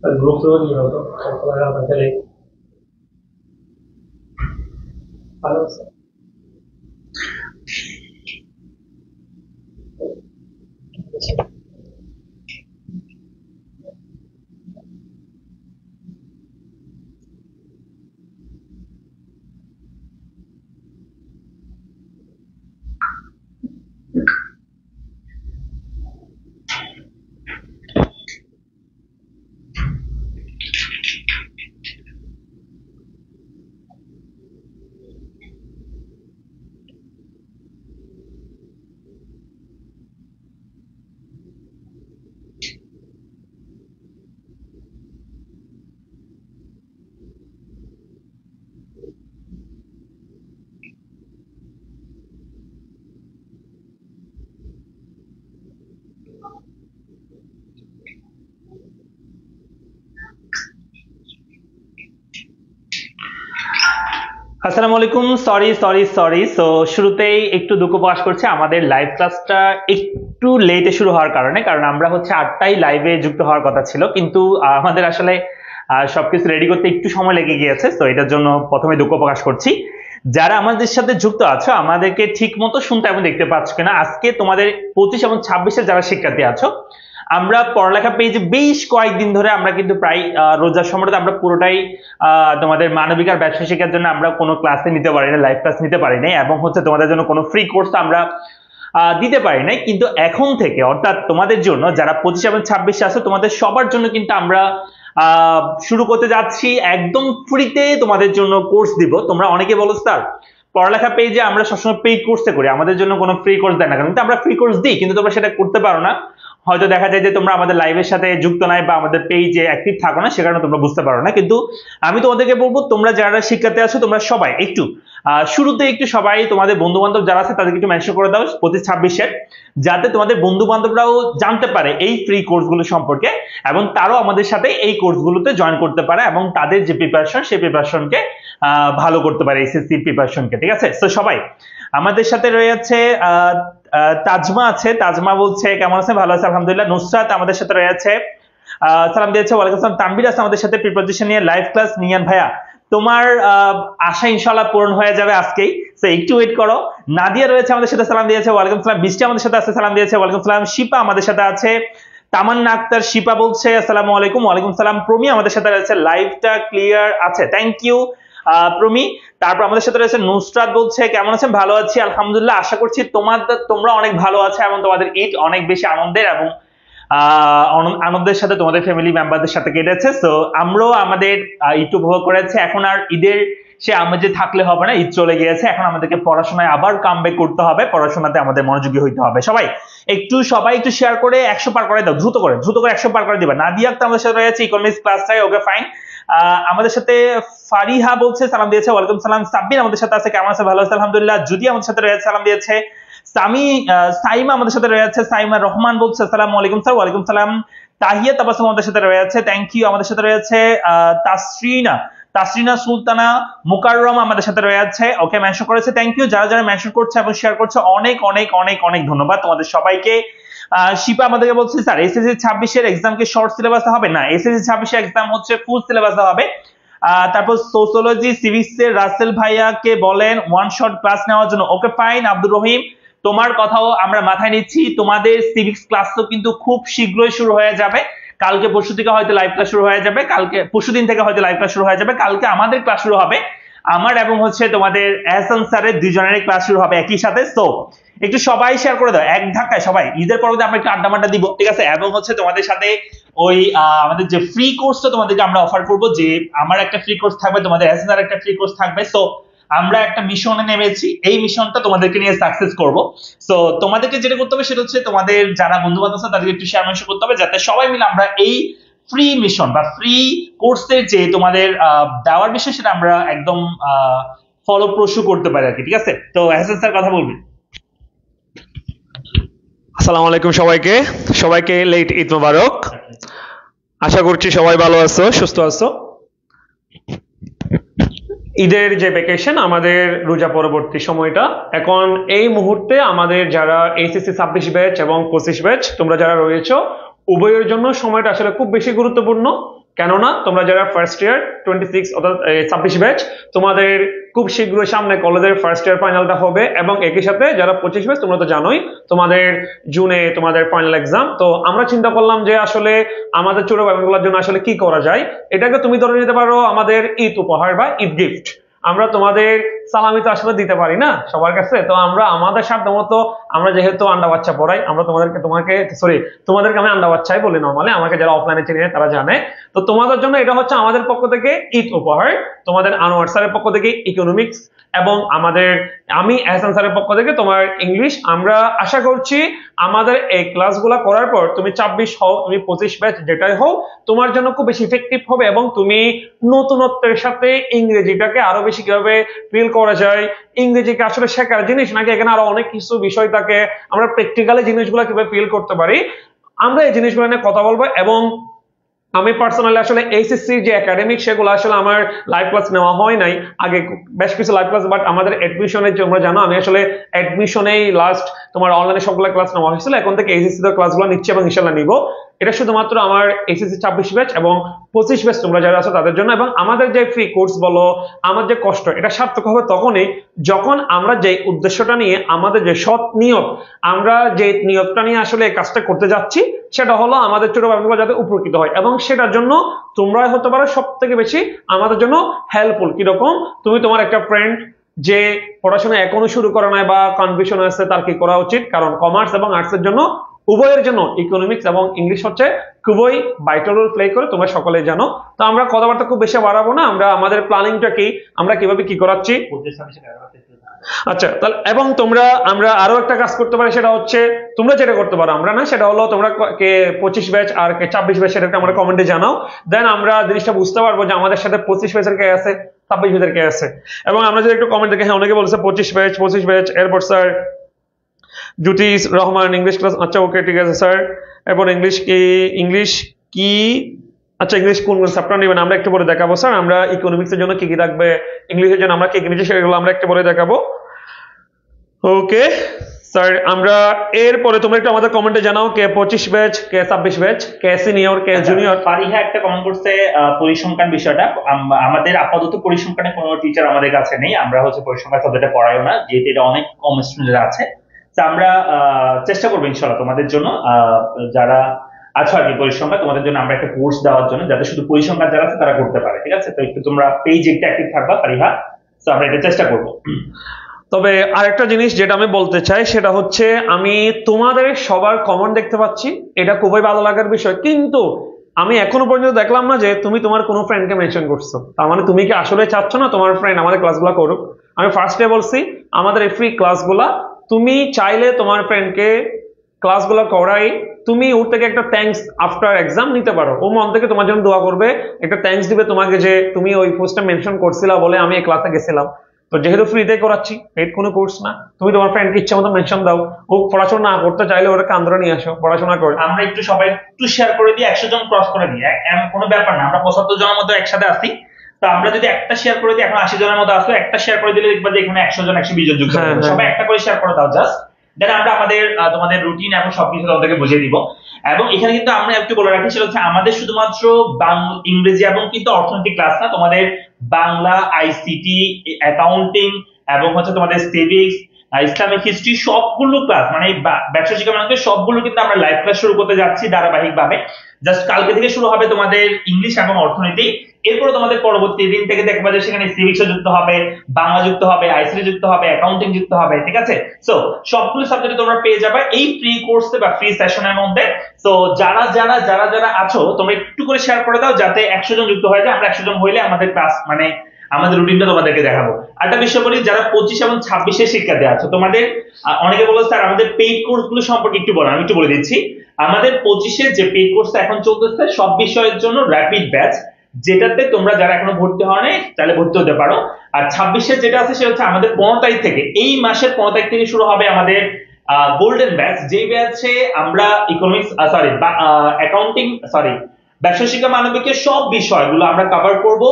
El grupo de Niro, la tele. আসসালামু আলাইকুম। Sorry so শুরুতেই একটু দুঃখ প্রকাশ করছি, আমাদের লাইভ ক্লাসটা একটু লেটে শুরু হওয়ার কারণে। কারণ আমরা হচ্ছে 8টায় লাইভে যুক্ত হওয়ার কথা ছিল, কিন্তু আমাদের আসলে সবকিছু রেডি করতে একটু সময় লেগে গিয়েছে। তো এটার জন্য প্রথমে দুঃখ প্রকাশ করছি। যারা আমাদের সাথে যুক্ত আছো, আমাদেরকে ঠিক মতো শুনতে এবং দেখতে পাচ্ছ কিনা, আজকে তোমাদের 25 এবং 26-এ যারা শিক্ষার্থী আছো, আমরা পড়ালেখা পেয়েছি বেশ কয়েকদিন ধরে। আমরা কিন্তু প্রায় রোজার সময়টাতে আমরা পুরোটাই তোমাদের মানবিক আর ব্যবসা শেখার জন্য আমরা কোনো ক্লাসে নিতে পারি না, লাইভ ক্লাস নিতে পারি নাই, এবং হচ্ছে তোমাদের জন্য কোনো ফ্রি কোর্স আমরা দিতে পারি নাই। কিন্তু এখন থেকে, অর্থাৎ তোমাদের জন্য যারা 25 এবং 26-এ আছে, তোমাদের সবার জন্য কিন্তু আমরা শুরু করতে যাচ্ছি একদম ফ্রিতে তোমাদের জন্য কোর্স দিব। তোমরা অনেকে বলো স্যার পড়ালেখা পেজে আমরা সবসময় পেইড কোর্সে করি, আমাদের জন্য কোনো ফ্রি কোর্স দেয় না কেন? কিন্তু আমরা ফ্রি কোর্স দিই, কিন্তু তোমরা সেটা করতে পারো না। হয়তো দেখা যায় যে তোমরা আমাদের লাইভের সাথে যুক্ত নাই বা আমাদের পেজে অ্যাক্টিভ থাকো না, সে কারণে তোমরা বুঝতে পারো না। কিন্তু আমি তোমাদেরকে বলবো, তোমরা যারা শিক্ষার্থী আছো, তোমরা সবাই একটু শুরুতে একটু সবাই তোমাদের বন্ধু বান্ধব যারা আছে তাদেরকে একটু মেনশন করে দাও 25-26-এর, যাতে তোমাদের বন্ধু বান্ধবরাও জানতে পারে এই ফ্রি কোর্সগুলো সম্পর্কে, এবং তারাও আমাদের সাথে এই কোর্সগুলোতে জয়েন করতে পারে এবং তাদের যে প্রিপারেশন সেই প্রিপারেশনকে ভালো করতে পারে, এসএসসি প্রিপারেশনকে। ঠিক আছে? তো সবাই আমাদের সাথে রয়েছে তাজমা আছে। তাজমা বলছে কেমন আছে? ভালো আছে আলহামদুলিল্লাহ। নুসরাত আমাদের সাথে রয়েছে, সালাম দিয়েছে। ওয়ালাইকুম আসসালাম। তানভীর আছে আমাদের সাথে, প্রিপারেশন নিয়ে লাইভ ক্লাস। নিয়ান ভাইয়া, তোমার আশা ইনশাআল্লাহ পূরণ হয়ে যাবে আজকেই, তো একটু ওয়েট করো। নাদিয়া রয়েছে আমাদের সাথে, সালাম দিয়েছে। ওয়ালাইকুম আসসালাম। বৃষ্টি আমাদের সাথে আছে, সালাম দিয়েছে। ওয়ালাইকুম আসসালাম। শিপা আমাদের সাথে আছে। তামান্না আক্তার শিপা বলছে আসসালামু আলাইকুম। ওয়ালাইকুম সালাম। প্রমি আমাদের সাথে রয়েছে, লাইভটা ক্লিয়ার আছে, থ্যাংক ইউ প্রমি। তারপর আমাদের সাথে রয়েছে নুসরাত, বলছে কেমন আছেন? ভালো আছি আলহামদুলিল্লাহ। আশা করছি তোমরা অনেক ভালো আছো এবং তোমাদের ঈদ অনেক বেশি আনন্দের এবং আনন্দের সাথে তোমাদের ফ্যামিলি মেম্বারদের সাথে কেটেছে। তো আমরাও আমাদের ঈদ উপভোগ করেছি। এখন আর ঈদের সে আমেজে থাকলে হবে না, ঈদ চলে গিয়েছে। এখন আমাদেরকে পড়াশোনায় আবার কামব্যাক করতে হবে, পড়াশোনাতে আমাদের মনোযোগী হইতে হবে। সবাই একটু শেয়ার করে 100 পার করে দাও, দ্রুত করে 100 পার করে দিবা। নাদিয়া আক্তার আমাদের সাথে রয়েছে, ইকোনমিক্স ক্লাসটাই, ওকে ফাইন। আমাদের সাথে ফারিহা বলছে, সালাম দিয়েছে। ওয়ালাইকুম সালাম। সাব্বির আমাদের সাথে আছে, কেমন আছে? ভালো আছে আলহামদুলিল্লাহ। যদি আমাদের সাথে রয়েছে, সালাম দিয়েছে। সাইমা আমাদের সাথে রয়েছে, সাইমা রহমান বলছে আসসালামু আলাইকুম স্যার। ওয়ালাইকুম সালাম। তাহিয়া তাবাসসুম আমাদের সাথে রয়েছে, থ্যাংক ইউ। আমাদের সাথে রয়েছে তাসরিনা সুলতানা মুকাররম আমাদের সাথে রয়েছে, ওকে মেনশন করেছে, থ্যাংক ইউ। যারা যারা মেনশন করছে এবং শেয়ার করছে, অনেক অনেক অনেক অনেক ধন্যবাদ তোমাদের সবাইকে। শিপা আমাদেরকে বলছে স্যার এসএসসি 26-এর এক্সাম কি শর্ট সিলেবাসে হবে? না, এসএসসি 26-এর এক্সাম হচ্ছে ফুল সিলেবাসে হবে। তারপর সোসিওলজি সিভিক্স এর রাসেল ভাইয়াকে বলেন ওয়ান শট ক্লাস নেওয়ার জন্য, ওকে ফাইন। আব্দুর রহিম, তোমার কথাও আমরা মাথায় নিচ্ছি। তোমাদের সিভিক্স ক্লাসও কিন্তু খুব শীঘ্রই শুরু হয়ে যাবে। কালকে পরশু থেকে হয়তো লাইভ ক্লাস শুরু হয়ে যাবে, কালকে পরশুদিন থেকে হয়তো লাইভ ক্লাস শুরু হয়ে যাবে। কালকে আমাদের ক্লাস শুরু হবে, আমার এবং হচ্ছে তোমাদের এহসান স্যারের দুজনেরই ক্লাস শুরু হবে একই সাথে। তো একটু সবাই শেয়ার করে দাও এক ধাক্কায়। সবাই ঈদের পরে আমরা একটু আড্ডা মাড্ডা দিব, ঠিক আছে? এবং হচ্ছে তোমাদের সাথে ওই আমাদের যে ফ্রি কোর্সটা তোমাদেরকে আমরা অফার করব, যে আমার একটা ফ্রি কোর্স থাকবে, তোমাদের এহসান স্যারের একটা ফ্রি কোর্স থাকবে। সো আমরা একটা মিশনে নেমেছি, এই মিশনটা তোমাদেরকে নিয়ে সাকসেস করব। সো তোমাদেরকে যেটা করতে হবে সেটা হচ্ছে তোমাদের যারা বন্ধু বান্ধব আছে তাদেরকে একটু শেয়ার মেনশন করতে হবে, যাতে সবাই মিলে আমরা এই ফ্রি মিশন বা ফ্রি কোর্সের যে তোমাদের দেওয়ার বিষয় সেটা আমরা একদম ফলপ্রসূ করতে পারি আর কি, ঠিক আছে? তো এহসান স্যার কথা বলবেন। আসসালামু আলাইকুম সবাইকে লেট ঈদ মোবারক। আশা করছি সবাই ভালো আছো, সুস্থ আছো। ঈদের যে ভ্যাকেশন, আমাদের রোজা পরবর্তী সময়টা, এখন এই মুহূর্তে আমাদের যারা এসএসসি 26 ব্যাচ এবং 25 ব্যাচ তোমরা যারা রয়েছো, উভয়ের জন্য সময়টা আসলে খুব বেশি গুরুত্বপূর্ণ। কেননা তোমরা যারা ফার্স্ট ইয়ার 26 অর্থাৎ 26 ব্যাচ, তোমাদের খুব শীঘ্রই সামনে কলেজের ফার্স্ট ইয়ার ফাইনালটা হবে, এবং একই সাথে যারা 25 ব্যাচ তোমরা তো জানোই তোমাদের জুনে তোমাদের ফাইনাল এক্সাম। তো আমরা চিন্তা করলাম যে আসলে আমাদের ছোট ভাইগুলোর জন্য আসলে কি করা যায়। এটাকে তুমি ধরে নিতে পারো আমাদের ঈদ উপহার বা ঈদ গিফট। আমরা তোমাদের সালামি তো আসলে দিতে পারি না সবার কাছে, তো আমরা আমাদের সাধ্য মতো, আমরা যেহেতু আন্ডা বাচ্চা পড়াই, আমরা তোমাদেরকে আমি আন্ডা বাচ্চাই বলি নরমালি, আমাকে যারা অফলাইনে চিনে তারা জানে। তো তোমাদের জন্য এটা হচ্ছে আমাদের পক্ষ থেকে ঈদ উপহার, তোমাদের আনোয়ার স্যারের পক্ষ থেকে ইকোনমিক্স, এবং আমি এহসান স্যারের পক্ষ থেকে তোমার ইংলিশ। আমরা আশা করছি আমাদের এই ক্লাসগুলো করার পর তুমি 26 হও, তুমি 25 ব্যাচ যেটাই হও, তোমার জন্য খুব বেশি ইফেক্টিভ হবে, এবং তুমি নতুনত্বের সাথে ইংরেজিটাকে আরো বেশি কিভাবে ফিল করা যায়, ইংরেজিকে আসলে শেখার জিনিস নাকি এখানে আরো অনেক কিছু বিষয় থাকে, আমরা প্র্যাকটিক্যালি জিনিসগুলো কিভাবে ফিল করতে পারি, আমরা এই জিনিসগুলো নিয়ে কথা বলবো। এবং আমি পার্সোনালি আসলে এইচএসসি যে একাডেমিক সেগুলো আসলে আমার লাইভ ক্লাস নেওয়া হয় নাই, আগে বেশ কিছু লাইভ ক্লাস, বাট আমাদের অ্যাডমিশনের যে তোমরা জানো আমি আসলে অ্যাডমিশনেই লাস্ট তোমার অনলাইনে সবগুলো ক্লাস নেওয়া হয়েছিল, এখন থেকে এইচএসসি তে ক্লাসগুলো নিচ্ছে এবং ইনশাআল্লাহ নিব। এটা শুধুমাত্র আমার এইচএসসি 26 ব্যাচ এবং 25 ব্যাচ তোমরা যারা আছো তাদের জন্য। এবং আমাদের যে ফ্রি কোর্স বলো, আমার যে কষ্ট, এটা সার্থক হবে তখনই যখন আমরা যে উদ্দেশ্যটা নিয়ে, আমাদের যে সৎ নিয়ত, আমরা যে নিয়তটা নিয়ে আসলে এই কাজটা করতে যাচ্ছি, সেটা হলো আমাদের ছোট ভাইগুলো যাতে উপকৃত হয়, এবং সেটার জন্য তোমরা হতে পারো সব থেকে বেশি আমাদের জন্য হেল্পফুল। কিরকম? তুমি তোমার একটা ফ্রেন্ড যে পড়াশোনা এখনো শুরু করে নাই বা কনফিউশন আছে, তার কি করা উচিত? কারণ কমার্স এবং আর্টস এর জন্য, উভয়ের জন্য ইকোনমিক্স এবং ইংলিশ হচ্ছে খুবই ভাইটাল রোল প্লে করে, তোমরা সকলেই জানো। তো আমরা কথাবার্তা খুব বেশি বাড়াবো না, আমরা আমাদের প্ল্যানিংটা কি, আমরা কিভাবে কি করাচ্ছি। আচ্ছা, তাহলে এবং আমরা আরো একটা কাজ করতে পারি, সেটা হচ্ছে তোমরা যেটা করতে পারো, আমরা না, সেটা হলো তোমরা কে 25 ব্যাচ আর কে 26 ব্যাচ সেটাকে আমরা কমেন্টে জানাও, দেন আমরা জিনিসটা বুঝতে পারবো যে আমাদের সাথে 25 ব্যাচের কে আছে, 26 ব্যাচের কে আছে। এবং আমরা যদি একটু কমেন্ট দেখে, হ্যাঁ অনেকে বলছে 25 ব্যাচ, এরপর স্যার জ্যোতিষ রহমান ইংলিশ ক্লাস, আচ্ছা ওকে ঠিক আছে স্যার। এরপর ইংলিশ কি আচ্ছা ইংলিশ কোন চ্যাপ্টার নেবেন আমরা একটু পরে দেখাবো স্যার। আমরা ইকোনমিক্স এর জন্য কি কি থাকবে, ইংলিশের জন্য আমরা কি কি নিচ্ছি সেগুলো আমরা একটু পরে দেখাবো। ওকে স্যার, আমরা এরপরে তোমরা একটু আমাদের কমেন্টে জানাও কে 25 ব্যাচ, কে 26 ব্যাচ, কে সিনিয়র, কে জুনিয়র। ফারিহা একটা কমেন্ট করছে পরিসংখ্যান বিষয়টা, আমাদের আপাতত পরিসংখ্যানে কোনো টিচার আমাদের কাছে নেই, আমরা হচ্ছে পরিসংখ্যান সাবজেক্টে পড়াইও না, যেহেতু এটা অনেক কম স্টুডেন্ট আছে। তো আমরা চেষ্টা করবো ইনশাআল্লাহ তোমাদের জন্য, যারা আছো আর কি পরিসংখ্যান, তোমাদের জন্য আমরা একটা কোর্স দেওয়ার জন্য, যাতে শুধু পরিসংখ্যান যারা আছে তারা করতে পারে। ঠিক আছে? তো একটু তোমরা পেজে একটু অ্যাক্টিভ থাকবা ফারিহা, তো আমরা এটা চেষ্টা করবো। তবে আরেকটা জিনিস যেটা আমি বলতে চাই, সেটা হচ্ছে আমি তোমাদের সবার কমেন্ট দেখতে পাচ্ছি, এটা খুবই ভালো লাগার বিষয়, কিন্তু আমি এখনো পর্যন্ত দেখলাম না যে তুমি তোমার কোনো ফ্রেন্ডকে মেনশন করছো। তার মানে তুমি কি আসলে চাচ্ছ না তোমার ফ্রেন্ড আমাদের ক্লাসগুলো করুক? আমি ফার্স্টে বলছি আমাদের এই ফ্রি ক্লাসগুলা তুমি চাইলে তোমার ফ্রেন্ডকে ক্লাসগুলো করাই, তুমি ওর থেকে একটা থ্যাঙ্কস আফটার এক্সাম নিতে পারো, ও মন থেকে তোমার জন্য দোয়া করবে, একটা থ্যাঙ্কস দিবে তোমাকে যে তুমি ওই পোস্টটা মেনশন করছিলা বলে আমি এই ক্লাসে গেছিলাম। তো যেহেতু ফ্রিতে করাচ্ছি, পেড কোনো কোর্স না, তুমি তোমার ফ্রেন্ডকে ইচ্ছা মতো মেনশন দাও, ও পড়াশোনা না করতে চাইলে ওরা কান্দরে নিয়ে আসো, পড়াশোনা করে। আমরা একটু সবাই একটু শেয়ার করে দিই, 100 জন ক্রস করে দিই, কোনো ব্যাপার না, আমরা 75 জনের মতো একসাথে আসি। তো আমরা যদি একটা শেয়ার করে দিই, এখন 80 জনের মতো আসো, একটা শেয়ার করে দিলে দেখবা যে এখানে 100 জন 120 জন যুক্ত হবে। সবাই একটা করে শেয়ার করে দাও জাস্ট, দেন আমরা তোমাদের রুটিন এবং সবকিছু তোমাদেরকে বুঝিয়ে দিব। এবং এখানে কিন্তু আমরা একটু বলে রাখি, সেটা হচ্ছে আমাদের শুধুমাত্র ইংরেজি এবং কিন্তু অর্থনৈতিক ক্লাস না, তোমাদের বাংলা, আইসিটি, অ্যাকাউন্টিং এবং হচ্ছে তোমাদের সিভিক্স, ইসলামিক হিস্ট্রি, সবগুলো ক্লাস, মানে ব্যবসা শিক্ষা মানে সবগুলো কিন্তু আমরা লাইভ ক্লাস শুরু করতে যাচ্ছি ধারাবাহিক ভাবে। জাস্ট কালকে থেকে শুরু হবে তোমাদের ইংলিশ এবং অর্থনীতি, এরপরে তোমাদের পরবর্তী দিন থেকে দেখবা যে সেখানে সিভিক্স যুক্ত হবে, বাংলা যুক্ত হবে, আইসিটি যুক্ত হবে, অ্যাকাউন্টিং যুক্ত হবে। ঠিক আছে? সো সবগুলো সাবজেক্টে তোমরা পেয়ে যাবে এই ফ্রি কোর্সে বা ফ্রি সেশনের মধ্যে। তো যারা যারা যারা যারা আছো তোমরা একটু করে শেয়ার করে দাও, যাতে 100 জন যুক্ত হয়ে যায়। আমরা 100 জন হইলে আমাদের ক্লাস মানে আমাদের রুটিনটা তোমাদেরকে দেখাবো। একটা বিষয় বলি, যারা 25 এবং 26 এর শিক্ষার্থী আছো, তোমাদের অনেকে বলো স্যার আমাদের পেইড কোর্স গুলো সম্পর্কে একটু বলো। আমি একটু বলে দিচ্ছি, আমাদের 25 এর যে পেইড কোর্স এখন চলতেছে সব বিষয়ের জন্য র্যাপিড ব্যাচ, যেটাতে তোমরা যারা এখনো ভর্তি হওনি তাহলে ভর্তি হতে পারো। আর 26 এর যেটা আছে সেটা হচ্ছে আমাদের 15 তারিখ থেকে, এই মাসের 15 তারিখ থেকে শুরু হবে আমাদের গোল্ডেন ব্যাচ, যে ব্যাচে আমরা ইকোনমিক্স অ্যাকাউন্টিং ব্যবসা শিক্ষা মানবিকের সব বিষয়গুলো আমরা কভার করব।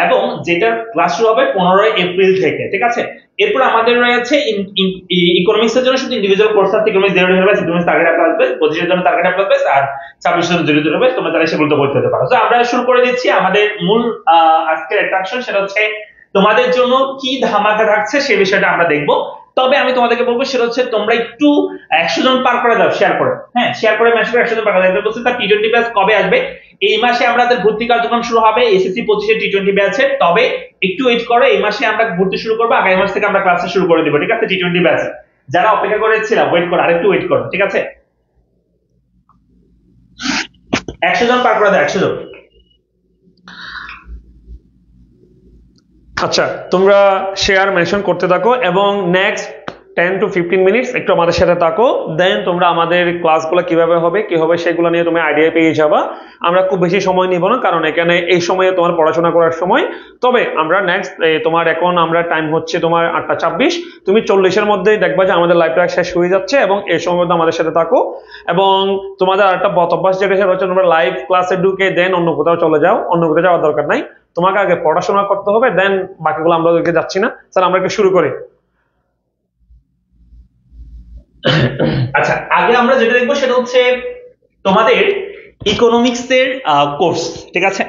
এবং যেটার ক্লাস শুরু হবে 15 এপ্রিল থেকে, ঠিক আছে। এরপর আমাদের রয়েছে ইকোনমিক্স এর জন্য শুধু ইন্ডিভিজুয়াল কোর্স আছে, ইকোনমিক্স 0 হবে, ইকোনমিক্স টার্গেট অ্যাপ্লাই আসবে, 25 এর জন্য টার্গেট অ্যাপ্লাই আসবে, আর 26 এর জন্য 0 হবে। তোমরা চাইলে সেগুলো তো করতে হতে পারো। তো আমরা শুরু করে দিচ্ছি আমাদের মূল আজকের অ্যাট্রাকশন, সেটা হচ্ছে তোমাদের জন্য কি ধামাকা থাকছে সেই বিষয়টা আমরা দেখবো। তবে আমি তোমাদেরকে বলবো সেটা হচ্ছে তোমরা একটু 100 জন পার করে দাও শেয়ার করে, হ্যাঁ শেয়ার করে মেসেজ করে 100 জন পার করে দাও। বলছে তার টি20 ব্যাচ কবে আসবে? এই মাসে আমাদের ভর্তি কার্যক্রম শুরু হবে এসএসসি 25 এর টি20 ব্যাচে। তবে একটু ওয়েট করো, এই মাসে আমরা ভর্তি শুরু করবো, আগামী মাস থেকে আমরা ক্লাসে শুরু করে দিব, ঠিক আছে। টি20 ব্যাচে যারা অপেক্ষা করেছিলাম ওয়েট করো, আরেকটু ওয়েট করো, ঠিক আছে। 100 জন পার করে দাও, 100 জন। আচ্ছা, তোমরা শেয়ার মেনশন করতে থাকো এবং নেক্সট 10 to 15 মিনিটস একটু আমাদের সাথে থাকো, দেন তোমরা আমাদের ক্লাসগুলো কিভাবে হবে কি হবে সেগুলো নিয়ে তুমি আইডিয়া পেয়ে যাবা। আমরা খুব বেশি সময় নিব না, কারণ এখানে এই সময়ে তোমার পড়াশোনা করার সময়। তবে আমরা নেক্সট তোমার এখন আমরা টাইম হচ্ছে তোমার 8:26, তুমি 40-এর মধ্যেই দেখবা যে আমাদের লাইভটা শেষ হয়ে যাচ্ছে, এবং এই সময়ের মধ্যে আমাদের সাথে থাকো। এবং তোমাদের আরেকটা অভ্যাস যেটা সেটা হচ্ছে তোমরা লাইভ ক্লাসে ঢুকে দেন অন্য কোথাও চলে যাও, অন্য কোথাও যাওয়ার দরকার নাই, তোমাকে আগে পড়াশোনা করতে হবে, দেন বাকিগুলো আমরা ওদিকে যাচ্ছি না। স্যার আমরা একটু শুরু করি। আচ্ছা, আগে আমরা যেটা দেখবো সেটা হচ্ছে তোমাদের ইকোনমিক্স এর কোর্স, ঠিক আছে।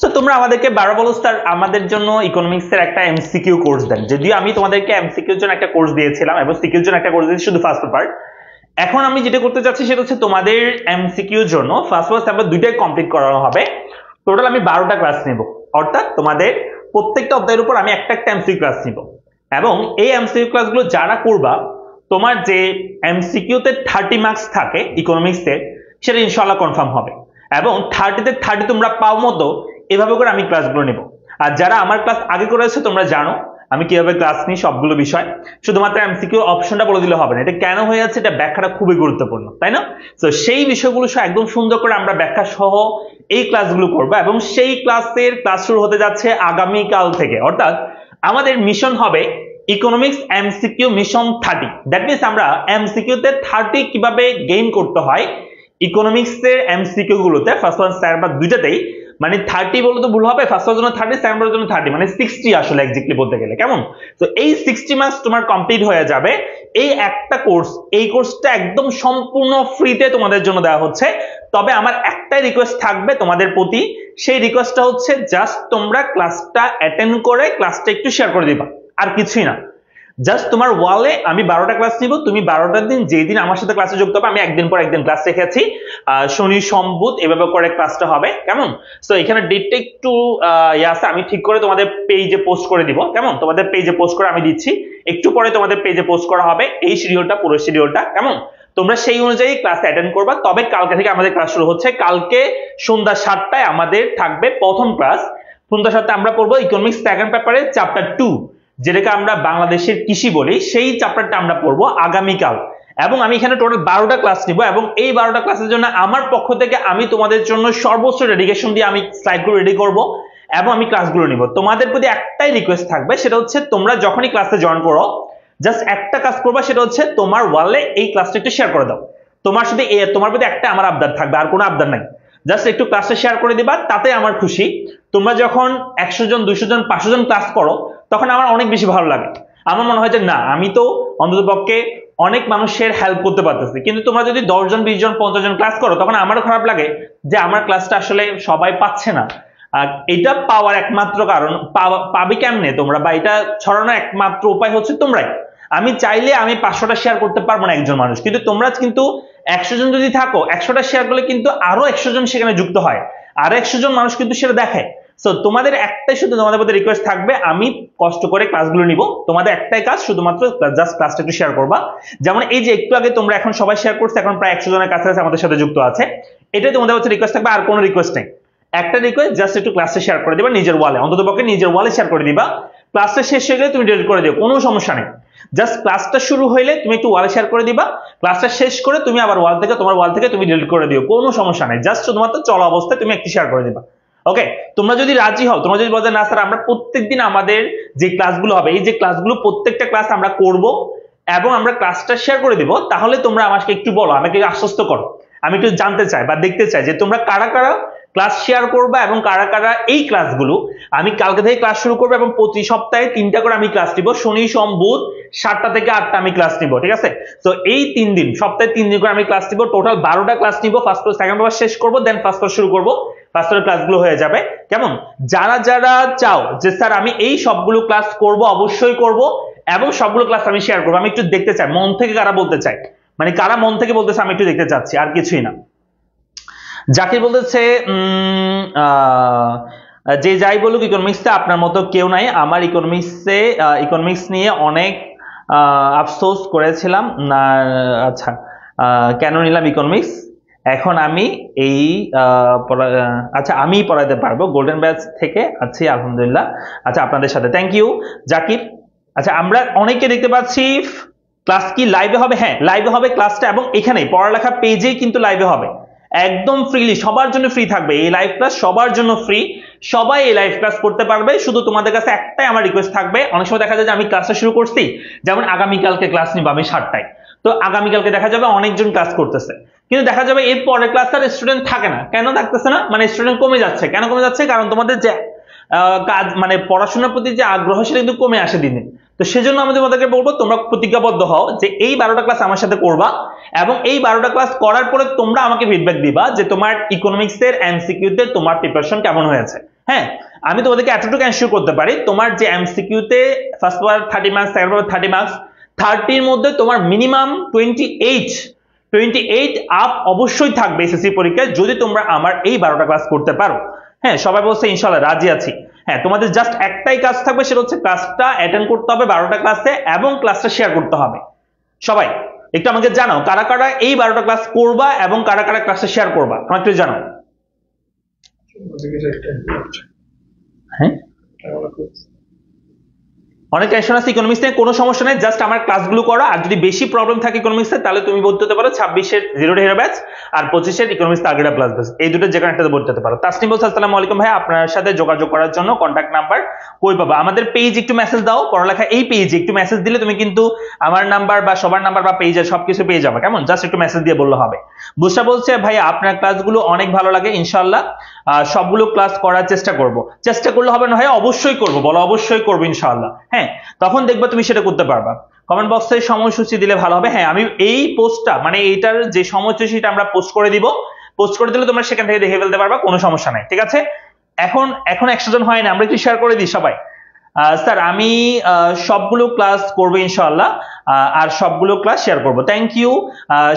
তো তোমরা আমাদেরকে 12 বলো স্যার আমাদের জন্য ইকোনমিক্স এর একটা এমসিকিউ কোর্স দেন। যদিও আমি তোমাদেরকে এমসিকিউ এর জন্য একটা কোর্স দিয়েছিলাম এবং সিকিউ এর জন্য একটা কোর্স দিয়েছি শুধু ফার্স্ট পেপার। এখন আমি যেটা করতে চাচ্ছি সেটা হচ্ছে তোমাদের এমসিকিউ এর জন্য ফার্স্ট পেপার দুইটাই কমপ্লিট করানো হবে। টোটাল আমি 12টা ক্লাস নেব, অর্থাৎ তোমাদের প্রত্যেকটা অধ্যায়ের উপর আমি একটা একটা এমসিকিউ ক্লাস নিব। এবং এই এমসিকিউ ক্লাসগুলো যারা করবা, তোমার যে এমসিকিউতে 30 মার্কস থাকে ইকোনমিক্সে, সেটা ইনশাআল্লাহ কনফার্ম হবে। এবং 30-তে 30 তোমরা পাও মতো এভাবে করে আমি ক্লাসগুলো নেব। আর যারা আমার ক্লাস আগে করেছে তোমরা জানো আমি কিভাবে ক্লাস নিই সবগুলো বিষয়। শুধুমাত্র এমসিকিউ অপশনটা বলে দিলে হবে না, এটা কেন হয়ে যাচ্ছে এটা ব্যাখ্যাটা খুবই গুরুত্বপূর্ণ, তাই না? তো সেই বিষয়গুলো সহ একদম সুন্দর করে আমরা ব্যাখ্যা সহ এই ক্লাসগুলো করবো, এবং সেই ক্লাসের ক্লাস শুরু হতে যাচ্ছে আগামীকাল থেকে। অর্থাৎ আমাদের মিশন হবে economics MCQ mission 30। That means আমরা এমসিকিউ তে 30 কিভাবে গেইন করতে হয় ইকোনমিক্স এর এমসিকিউ গুলোতে, ফার্স্ট ওয়ান সেকেন্ড বা দুইটাতেই, মানে 30 বলতে তো ভুল হবে, ফার্স্ট ওয়ানের জন্য 30, সেকেন্ড ওয়ানের জন্য 30, মানে 60 আসলে এক্স্যাক্টলি বলতে গেলে, কেমন? তো এই 60 মার্কস তোমার কমপ্লিট হয়ে যাবে এই একটা কোর্স। এই কোর্সটা একদম সম্পূর্ণ ফ্রিতে তোমাদের জন্য দেওয়া হচ্ছে। তবে আমার একটাই রিকোয়েস্ট থাকবে তোমাদের প্রতি, সেই রিকোয়েস্টটা হচ্ছে জাস্ট তোমরা ক্লাসটা অ্যাটেন্ড করে ক্লাসটা একটু শেয়ার করে দিবা, আর কিছুই না। জাস্ট তোমার ওয়ালে আমি 12টা ক্লাস নিব, তুমি 12টার দিন যেই দিন আমার সাথে ক্লাসে যুক্ত হবে, আমি একদিন পর একদিন ক্লাস রেখেছি, শনি সোম বুধ এভাবে করে ক্লাসটা হবে, কেমন? সো এখানে ডেটটা একটু আছে, আমি ঠিক করে তোমাদের পেজে পোস্ট করে দিব, কেমন? তোমাদের পেজে পোস্ট করে আমি দিচ্ছি, একটু পরে তোমাদের পেজে পোস্ট করা হবে এই শিডিউলটা, পুরো শিডিউলটা, কেমন? তোমরা সেই অনুযায়ী ক্লাস অ্যাটেন্ড করবা। তবে কালকে থেকে আমাদের ক্লাস শুরু হচ্ছে, কালকে সন্ধ্যা 7টায় আমাদের থাকবে প্রথম ক্লাস। সন্ধ্যা 7টায় আমরা পড়বো ইকোনমিক্স সেকেন্ড পেপারে চ্যাপ্টার 2, যেটাকে আমরা বাংলাদেশের কৃষি বলি, সেই চ্যাপ্টারটা আমরা পড়বো আগামীকাল। এবং আমি এখানে টোটাল 12টা ক্লাস নিব, এবং এই 12টা ক্লাসের জন্য আমার পক্ষ থেকে আমি তোমাদের জন্য সর্বোচ্চ ডেডিকেশন দিয়ে আমি স্লাইডগুলো রেডি করব এবং আমি ক্লাসগুলো নিব। তোমাদের প্রতি একটাই রিকোয়েস্ট থাকবে, সেটা হচ্ছে তোমরা যখনই ক্লাসে জয়েন করো জাস্ট একটা কাজ করবা, সেটা হচ্ছে তোমার ওয়ালে এই ক্লাসটা একটু শেয়ার করে দাও। তোমার সাথে তোমার প্রতি একটা আমার আবদার থাকবে, আর কোনো আবদার নাই। জাস্ট একটু ক্লাসটা শেয়ার করে দিবা, তাতে আমার খুশি। তোমরা যখন 100 জন 200 জন 500 জন ক্লাস করো তখন আমার অনেক বেশি ভালো লাগে। আমার মনে হয় যে না, আমি তো অন্ততপক্ষে অনেক মানুষের হেল্প করতে পারতেছি। কিন্তু তোমরা যদি 10 জন 20 জন 50 জন ক্লাস করো তখন আমারও খারাপ লাগে যে আমার ক্লাসটা আসলে সবাই পাচ্ছে না। আর এটা পাওয়ার একমাত্র কারণ, পাবি কেমনে তোমরা, বা এটা ছড়ানোর একমাত্র উপায় হচ্ছে তোমরাই। আমি চাইলে আমি 500টা শেয়ার করতে পারবো না একজন মানুষ, কিন্তু তোমরা কিন্তু 100 জন যদি থাকো, 100টা শেয়ার করলে কিন্তু আরো 100 জন সেখানে যুক্ত হয়, আর 100 জন মানুষ কিন্তু সেটা দেখে। সো তোমাদের একটাই শুধু তোমাদের প্রতি রিকোয়েস্ট থাকবে, আমি কষ্ট করে ক্লাসগুলো নিব, তোমাদের একটাই কাজ শুধুমাত্র জাস্ট ক্লাসটা একটু শেয়ার করবা। যেমন এই যে একটু আগে তোমরা এখন সবাই শেয়ার করছে, এখন প্রায় 100 জনের কাছাকাছি আমাদের সাথে যুক্ত আছে, এটাই তোমাদের হচ্ছে রিকোয়েস্ট থাকবে, আর কোনো রিকোয়েস্ট নেই। একটা রিকোয়েস্ট, জাস্ট একটু ক্লাসটা শেয়ার করে দিবা নিজের ওয়ালে, অন্ততপক্ষে নিজের ওয়ালে শেয়ার করে দিবা। ক্লাসটা শেষ হয়ে গেলে তুমি ডিলিট করে দিও, কোনো সমস্যা নেই। জাস্ট ক্লাসটা শুরু হইলে তুমি একটু ওয়ালে শেয়ার করে দিবা, ক্লাসটা শেষ করে তুমি আবার ওয়াল থেকে, তোমার ওয়াল থেকে তুমি ডিলিট করে দিও, কোনো সমস্যা নেই। জাস্ট শুধুমাত্র চলা অবস্থায় তুমি একটু শেয়ার করে দিবা। ওকে, তোমরা যদি রাজি হও, তোমরা যদি বলতে না স্যার আমরা প্রত্যেকদিন আমাদের যে ক্লাসগুলো হবে, এই যে ক্লাসগুলো প্রত্যেকটা ক্লাস আমরা করব এবং আমরা ক্লাসটা শেয়ার করে দিব, তাহলে তোমরা আমাকে একটু বলো, আমাকে আশ্বস্ত করো। আমি একটু জানতে চাই বা দেখতে চাই যে তোমরা কারা কারা ক্লাস শেয়ার করবা এবং কারা কারা এই ক্লাসগুলো আমি কালকে থেকে ক্লাস শুরু করবো এবং প্রতি সপ্তাহে 3টা করে আমি ক্লাস নিব, শনি সোম বুধ 7টা থেকে 8টা আমি ক্লাস নিব, ঠিক আছে? তো এই 3 দিন সপ্তাহে 3 দিন করে আমি ক্লাস নিব, টোটাল 12টা ক্লাস নিব। ফার্স্ট ফ্লোর সেকেন্ড ফ্লোর শেষ করবো, দেন ফার্স্ট ফ্লোর শুরু করবো। ফার্স্ট ফ্লোর ক্লাসগুলো হয়ে যাবে, কেমন? যারা যারা চাও যে স্যার আমি এই সবগুলো ক্লাস করব, অবশ্যই করব এবং সবগুলো ক্লাস আমি শেয়ার করবো, আমি একটু দেখতে চাই মন থেকে কারা বলতে চাই, মানে কারা মন থেকে বলতেছে আমি একটু দেখতে চাচ্ছি, আর কিছুই না। জাকির বলতেছে যে যাই বলুক ইকোনমিক্সে আপনার মতো কেউ নাই, আমার ইকোনমিক্স নিয়ে অনেক আফসোস করেছিলাম না। আচ্ছা, কেন নিলাম ইকোনমিক্স, এখন আমি এই আচ্ছা আমি পড়াতে পারবো, গোল্ডেন ব্যাচ থেকে আছি আলহামদুলিল্লাহ। আচ্ছা আপনাদের সাথে থ্যাংক ইউ জাকির। আচ্ছা আমরা অনেকে দেখতে পাচ্ছি ক্লাস কি লাইভে হবে? হ্যাঁ লাইভে হবে ক্লাসটা, এবং এখানে পড়ালেখা পেজেই কিন্তু লাইভে হবে, একদম ফ্রিলি সবার জন্য ফ্রি থাকবে এই লাইভ ক্লাস, সবার জন্য ফ্রি, সবাই এই লাইভ ক্লাস করতে পারবে। শুধু তোমাদের কাছে একটাই আমার রিকোয়েস্ট থাকবে, অনেক সময় দেখা যায় যে আমি ক্লাসটা শুরু করছি, যেমন আগামীকালকে ক্লাস নিব আমি 7টায়, তো আগামীকালকে দেখা যাবে অনেকজন ক্লাস করতেছে, কিন্তু দেখা যাবে এর পরের ক্লাস আর স্টুডেন্ট থাকে না। কেন থাকতেছে না? মানে স্টুডেন্ট কমে যাচ্ছে। কেন কমে যাচ্ছে? কারণ তোমাদের যে কাজ মানে পড়াশোনার প্রতি যে আগ্রহ সেটা কিন্তু কমে আসে দিনে। তো সেজন্য আমি তোমাদেরকে বলবো তোমরা প্রতিজ্ঞাবদ্ধ হও যে এই 12টা ক্লাস আমার সাথে করবা, এবং এই 12টা ক্লাস করার পরে তোমরা আমাকে ফিডব্যাক দিবা যে তোমার ইকোনমিক্সের এমসিকিউতে তোমার প্রিপারেশন কেমন হয়েছে। হ্যাঁ আমি তোমাদেরকে এতটুকু এনশিওর করতে পারি, তোমার যে এমসিকিউতে first paper 30 marks, second paper 30 marks, 30-র মধ্যে তোমার মিনিমাম 28 আপ অবশ্যই থাকবে এসএসসি পরীক্ষায়, যদি তোমরা আমার এই 12টা ক্লাস করতে পারো। হ্যাঁ সবাই বলছে ইনশাআল্লাহ, রাজি আছি। হ্যাঁ তোমাদের জাস্ট একটাই কাজ থাকবে, সেটা হচ্ছে ক্লাসটা অ্যাটেন্ড করতে হবে 12টা ক্লাসে, এবং ক্লাসটা শেয়ার করতে হবে। সবাই একটু আমাকে জানাও কারা কারা এই 12টা ক্লাস করবা এবং কারা কারা ক্লাসটা শেয়ার করবা, আমাকে একটু জানাও। হ্যাঁ অনেক টেনশন আছে ইকোনমিক্স নিয়ে, কোনো সমস্যা নেই, জাস্ট আমার ক্লাসগুলো করো। আর যদি বেশি প্রবলেম থাকে ইকোনমিক্সে তাহলে তুমি ভর্তি হতে পারো 26-এর জিরো ডে হিরো ব্যাচ আর 25-এর ইকোনমিক্স টার্গেট প্লাস ব্যাচ, এই দুটো যে কোনো একটাতে ভর্তি হতে পারো। তাসনিম বলছে আসসালামু আলাইকুম ভাই, আপনার সাথে যোগাযোগ করার জন্য কন্ট্যাক্ট নাম্বার কই পাবো? আমাদের পেজ একটু মেসেজ দাও, পড়ালেখা এই পেজে একটু মেসেজ দিলে তুমি কিন্তু আমার নাম্বার বা সবার নাম্বার বা পেজের সবকিছু পেয়ে যাবে, কেমন? জাস্ট একটু মেসেজ দিয়ে বললে হবে। বুসরা বলছে ভাই আপনার ক্লাসগুলো অনেক ভালো লাগে, ইনশাআল্লাহ সবগুলো ক্লাস করার চেষ্টা করব। চেষ্টা করলে হবে না ভাই, অবশ্যই করব, বলো অবশ্যই করবো ইনশাআল্লাহ। হ্যাঁ তখন দেখবা তুমি সেটা করতে পারবা। কমেন্ট বক্সে সময়সূচি দিলে ভালো হবে। হ্যাঁ আমি এই পোস্টটা মানে এইটার যে সময়সূচিটা আমরা পোস্ট করে দিব, পোস্ট করে দিলে তোমরা সেখান থেকে দেখে ফেলতে পারবা, কোনো সমস্যা নাই, ঠিক আছে? এখন 100 জন হয় না, আমরা একটু শেয়ার করে দিই সবাই। স্যার আমি সবগুলো ক্লাস করবো ইনশাআল্লাহ, আর সবগুলো ক্লাস শেয়ার করবো। থ্যাংক ইউ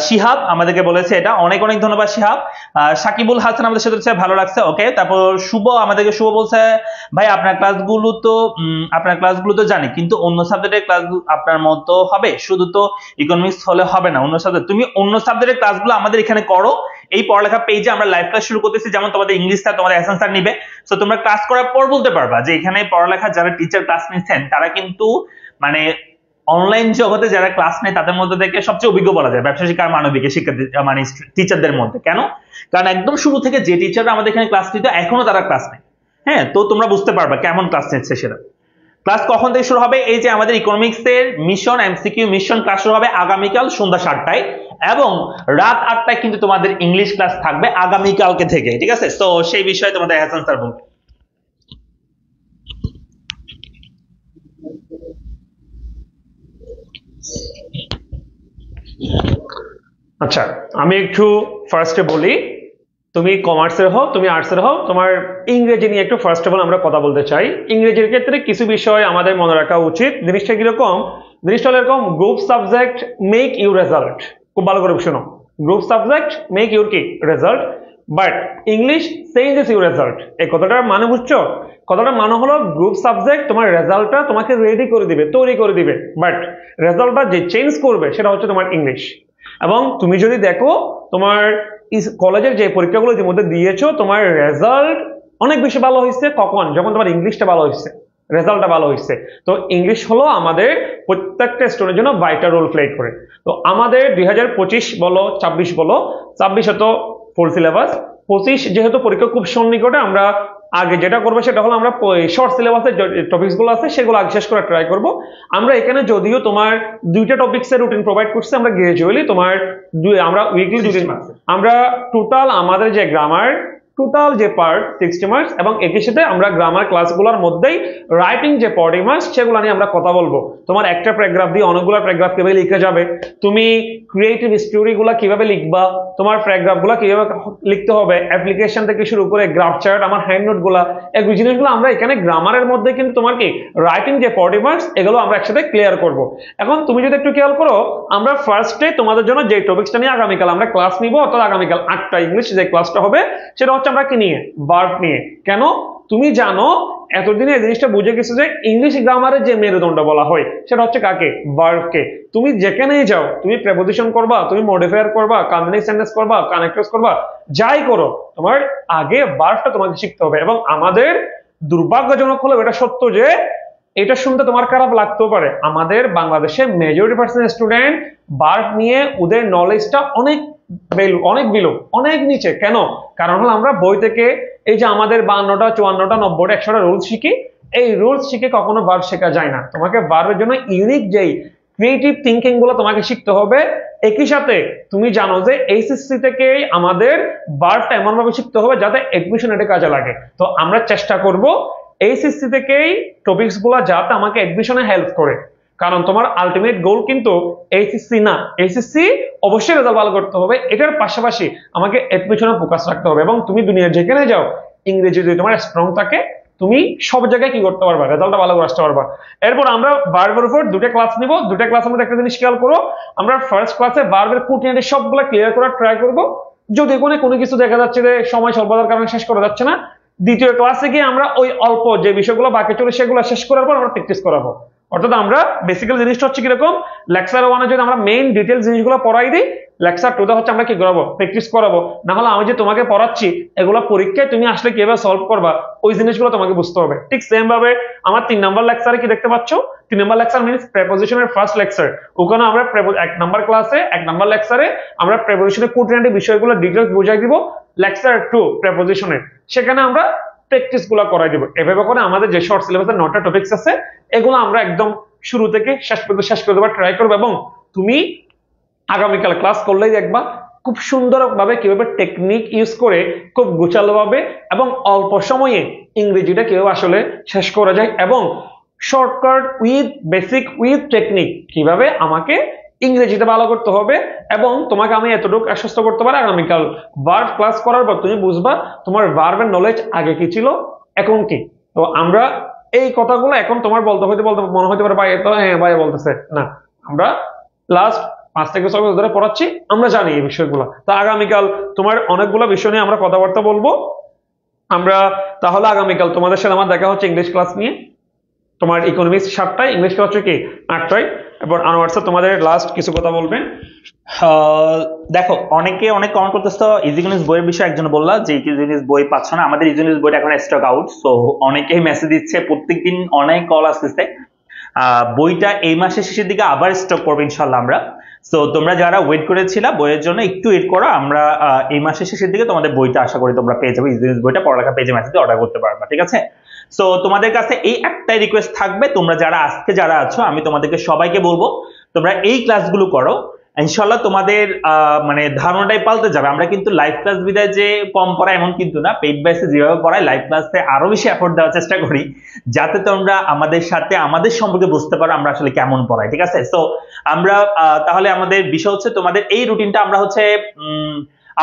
শিহাব আমাদেরকে বলেছে এটা, অনেক অনেক ধন্যবাদ শিহাব। সাকিবুল হাসান আমাদের সাথে ভালো লাগছে, ওকে। তারপর শুভ আমাদেরকে শুভ বলছে ভাই আপনার ক্লাসগুলো তো জানি, কিন্তু অন্য সাবজেক্টের ক্লাস আপনার মতো হবে, শুধু তো ইকোনমিক্স হলে হবে না, অন্য সাবজেক্ট তুমি অন্য সাবজেক্টের ক্লাসগুলো আমাদের এখানে করো। এই পড়ালেখা পেজে আমরা লাইভ ক্লাস শুরু করতেছি, যেমন তোমাদের ইংলিশটা তোমাদের এসএন স্যার নিবে, সো তোমরা ক্লাস করার পর বলতে পারবা যে এখানে পড়ালেখা যারা টিচার ক্লাস নিচ্ছেন তারা কিন্তু মানে অনলাইন জগতে যারা ক্লাস নেয় তাদের মধ্যে থেকে সবচেয়ে অভিজ্ঞ বলা যায় ব্যবসা শিক্ষা আর মানবিক শিক্ষার্থী মানে টিচারদের মধ্যে। কেন? কারণ একদম শুরু থেকে যে টিচাররা আমাদের এখানে ক্লাস নিত এখনো তারা ক্লাস নেয়। হ্যাঁ তো তোমরা বুঝতে পারবা কেমন ক্লাস নিচ্ছে সেটা। ক্লাস কখন থেকে শুরু হবে? এই যে আমাদের ইকোনমিক্সের মিশন এমসিকিউ মিশন ক্লাস শুরু হবে আগামীকাল সন্ধ্যা 7টায়, এবং রাত 8টায় কিন্তু তোমাদের ইংলিশ ক্লাস থাকবে আগামীকালকে থেকে, ঠিক আছে? তো সেই বিষয়ে তোমাদের হাসান স্যার বলবেন। আচ্ছা আমি একটু ফার্স্টে বলি, তুমি কমার্সের হও তুমি আর্টসের হও, তোমার ইংরেজি নিয়ে একটু ফার্স্ট অফ অল আমরা কথা বলতে চাই। ইংরেজির ক্ষেত্রে কিছু বিষয় আমাদের মনে রাখা উচিত। জিনিসটা কিরকম? জিনিসটা এরকম, group subject make you result, খুব ভালো করে শোনো, গ্রুপ সাবজেক্ট মেক ইউর কি result, but English changes your result. এই কথাটার মানে বুঝছো? কথাটার মানে হলো গ্রুপ সাবজেক্ট তোমার রেজাল্টটা তোমাকে রেডি করে দিবে, তৈরি করে দিবে, বাট রেজাল্টটা যে চেঞ্জ করবে সেটা হচ্ছে তোমার ইংলিশ। এবং তুমি যদি দেখো তোমার কলেজের যে পরীক্ষাগুলো যে মধ্যে দিয়েছো তোমার রেজাল্ট অনেক বেশি ভালো হয়েছে কখন? যখন তোমার ইংলিশটা ভালো হয়েছে, রেজাল্টটা ভালো হয়েছে। তো ইংলিশ হলো আমাদের প্রত্যেকটা স্টুডেন্টের জন্য ভাইটাল রোল প্লে করে। তো আমাদের 2025 বলো 26 বলো, 26 তো ফুল সিলেবাস, 25 যেহেতু পরীক্ষা খুব সন্নিকটে, আমরা আগে যেটা করবো সেটা হলো আমরা শর্ট সিলেবাসের টপিকস গুলো আছে সেগুলো আগে শেষ করে ট্রাই করব। আমরা এখানে যদিও তোমার 2টা টপিক্সের রুটিন প্রোভাইড করছি আমরা গ্রাজুয়ালি, তোমার আমরা উইকলি আমরা টোটাল আমাদের যে গ্রামার টোটাল যে পার্ট 60 মার্কস, এবং একই সাথে আমরা গ্রামার ক্লাসগুলোর মধ্যেই রাইটিং যে 40 মার্কস সেগুলো নিয়ে আমরা কথা বলবো। তোমার একটা প্যারাগ্রাফ দিয়ে অনেকগুলো প্যারাগ্রাফ কিভাবে লিখে যাবে, তুমি ক্রিয়েটিভ স্টোরিগুলো কিভাবে লিখবা, তোমার প্যারাগ্রাফগুলো কিভাবে লিখতে হবে, অ্যাপ্লিকেশন থেকে শুরু করে গ্রাফ চার্ট, আমার হ্যান্ড নোটগুলো, এই জিনিসগুলো আমরা এখানে গ্রামারের মধ্যে কিন্তু তোমার কি রাইটিং যে 40 মার্কস এগুলো আমরা একসাথে ক্লিয়ার করব। এখন তুমি যদি একটু খেয়াল করো, আমরা ফার্স্টে তোমাদের জন্য যে টপিকসটা নিয়ে আগামীকাল আমরা ক্লাস নিব, অর্থাৎ আগামীকাল 8টা ইংলিশ যে ক্লাসটা হবে সেটা হচ্ছে আমরা কি নিয়ে, ভার্ব নিয়ে। কেন? তুমি জানো এতদিনে এই জিনিসটা বুঝে গেছো যে ইংলিশ গ্রামারের যে মেরুদণ্ড বলা হয় সেটা হচ্ছে কাকে, ভার্বকে। তুমি যেখানেই যাও, তুমি প্রেপোজিশন করবা, তুমি মডিফায়ার করবা, কন্টিনিউয়াস সেন্টেন্স করবা, কানেক্টরস করবা, যাই করো তোমার আগে ভার্বটা তোমাকে শিখতে হবে। এবং আমাদের দুর্ভাগ্যজনক হলো এটা সত্য যে এটা শুনতে তোমার খারাপ লাগতেও পারে, আমাদের বাংলাদেশে মেজরিটি পার্সেন্ট স্টুডেন্ট ভার্ব নিয়ে ওদের নলেজটা অনেক অনেক নিচে। কেন? কারণ হলো আমরা বই থেকে এই যে আমাদের 52টা 54টা 90টা 100টা রুলস শিখি, এই রুলস শিখে কখনো ভার্ব শেখা যায় না। তোমাকে ভার্বের জন্য ইউনিক যেই ক্রিয়েটিভ থিঙ্কিং গুলো তোমাকে শিখতে হবে। একই সাথে তুমি জানো যে এইচএসসি থেকে আমাদের ভার্বটা এমন ভাবে শিখতে হবে যাতে এডমিশন এটা কাজে লাগে। তো আমরা চেষ্টা করব এইচএসসি থেকেই টপিকস গুলো যাতে আমাকে এডমিশনে হেল্প করে, কারণ তোমার আলটিমেট গোল কিন্তু এইচএসসি না। এইচএসসি অবশ্যই রেজাল্ট ভালো করতে হবে, এটার পাশাপাশি আমাকে এডমিশনে ফোকাস রাখতে হবে। এবং তুমি দুনিয়ার যেখানে যাও, ইংরেজি যদি তোমার স্ট্রং থাকে, তুমি সব জায়গায় কি করতে পারবা, রেজাল্টটা ভালো করে আসতে পারবা। এরপর আমরা ভার্বের উপর দুটো ক্লাস নিব। দুটো ক্লাসের মধ্যে একটা জিনিস খেয়াল করো, আমরা ফার্স্ট ক্লাসে ভার্বের খুঁটিনাটি সবগুলো ক্লিয়ার করার ট্রাই করব। যদি কোনো কিছু দেখা যাচ্ছে যে সময় স্বল্পতার কারণে শেষ করা যাচ্ছে না, দ্বিতীয় ক্লাসে গিয়ে আমরা ওই অল্প যে বিষয়গুলো বাকি চলে সেগুলো শেষ করার পর আমরা প্র্যাকটিস করাবো। অর্থাৎ আমরা বেসিক্যালি জিনিসটা হচ্ছে কিরকম, লেকচার 1 যদি আমরা মেইন ডিটেইলস জিনিসগুলো পড়াই দিই, লেকচার 2 হচ্ছে আমরা কি করাবো, প্র্যাকটিস করাবো। না হলে আমি যে তোমাকে পড়াচ্ছি এগুলো পরীক্ষায় তুমি আসলে কিভাবে সলভ করবা ওই জিনিসগুলো তোমাকে বুঝতে হবে। ঠিক সেম ভাবে আমার 3 নাম্বার লেকচারে কি দেখতে পাচ্ছ, 3 নাম্বার লেকচার মিন্স প্রেপোজিশনের ফার্স্ট লেকচার। ওখানে আমরা 1 নাম্বার ক্লাসে 1 নাম্বার লেকচারে আমরা প্রেপোজিশনের খুঁটিনাটি বিষয়গুলো ডিটেইলস বুঝাই দিব। লেকচার 2 প্রেপোজিশনের, সেখানে আমরা প্র্যাকটিস গুলো করাই দিব। এভাবে করে আমাদের যে শর্ট সিলেবাসের 9টা টপিকস আছে এগুলো আমরা একদম শুরু থেকে শেষ পর্যন্ত শেষ করে দেওয়ার ট্রাই করবো। এবং তুমি আগামীকাল ক্লাস করলেই দেখবা খুব সুন্দরভাবে কিভাবে টেকনিক ইউজ করে খুব গোছালোভাবে এবং অল্প সময়ে ইংরেজিটা কিভাবে আসলে শেষ করা যায়, এবং shortcut with basic with technique কিভাবে আমাকে ইংরেজিটা ভালো করতে হবে। এবং তোমাকে আমি এতটুকু আশ্বস্ত করতে পারি, আগামীকাল ভার্ব ক্লাস করার পর তুমি বুঝবা তোমার ভার্বের নলেজ আগে কি ছিল এখন কি। তো আমরা এই কথাগুলো এখন তোমার বলতে মনে হতে পারে ভাই তো হ্যাঁ ভাই বলতেছে না, আমরা লাস্ট 5 থেকে 6 বছর ধরে পড়াচ্ছি, আমরা জানি এই বিষয়গুলো। তো আগামীকাল তোমার অনেকগুলো বিষয় নিয়ে আমরা কথাবার্তা বলবো। আমরা তাহলে আগামীকাল তোমাদের সাথে আমার দেখা হচ্ছে ইংলিশ ক্লাস নিয়ে। তোমার ইকোনমিক্স 7টায়, ইংলিশ ক্লাস হচ্ছে কি 8টায়। এবার আনোয়ার স্যার তোমাদের লাস্ট কিছু কথা বলবেন। দেখো, অনেকে অনেক কমেন্ট করতেছো ইজিনিস বইয়ের বিষয়ে। একজন বললা যে ইজিনিস বই পাচ্ছ না, আমাদের ইজিনিস বইটা এখন স্টক আউট। সো অনেকেই মেসেজ দিচ্ছে, প্রত্যেকদিন অনেক কল আসতেছে। বইটা এই মাসের শেষের দিকে আবার স্টক করবো ইনশাল্লাহ আমরা। সো তোমরা যারা ওয়েট করেছিলা বইয়ের জন্য একটু ওয়েট করো, আমরা এই মাসের শেষের দিকে তোমাদের বইটা আশা করি তোমরা পেয়ে যাবে। ইজিনিস বইটা পড়ালেখা পেজে মেসেজে অর্ডার করতে পারবা, ঠিক আছে? সো তোমাদের কাছে এই একটাই রিকোয়েস্ট থাকবে, তোমরা যারা আজকে যারা আছো, আমি তোমাদেরকে সবাইকে বলবো তোমরা এই ক্লাসগুলো করো, ইনশাল্লাহ তোমাদের মানে ধারণাটাই পাল্টে যাবে। আমরা কিন্তু লাইভ ক্লাস বিদায় যে কম পড়াই এমন কিন্তু না, পেইড ব্যাচে যেভাবে পড়াই লাইভ ক্লাসে আরো বেশি এফোর্ট দেওয়ার চেষ্টা করি, যাতে তোমরা আমাদের সাথে আমাদের সম্পর্কে বুঝতে পারো আমরা আসলে কেমন পড়াই, ঠিক আছে? সো আমরা তাহলে আমাদের বিষয় হচ্ছে তোমাদের এই রুটিনটা আমরা হচ্ছে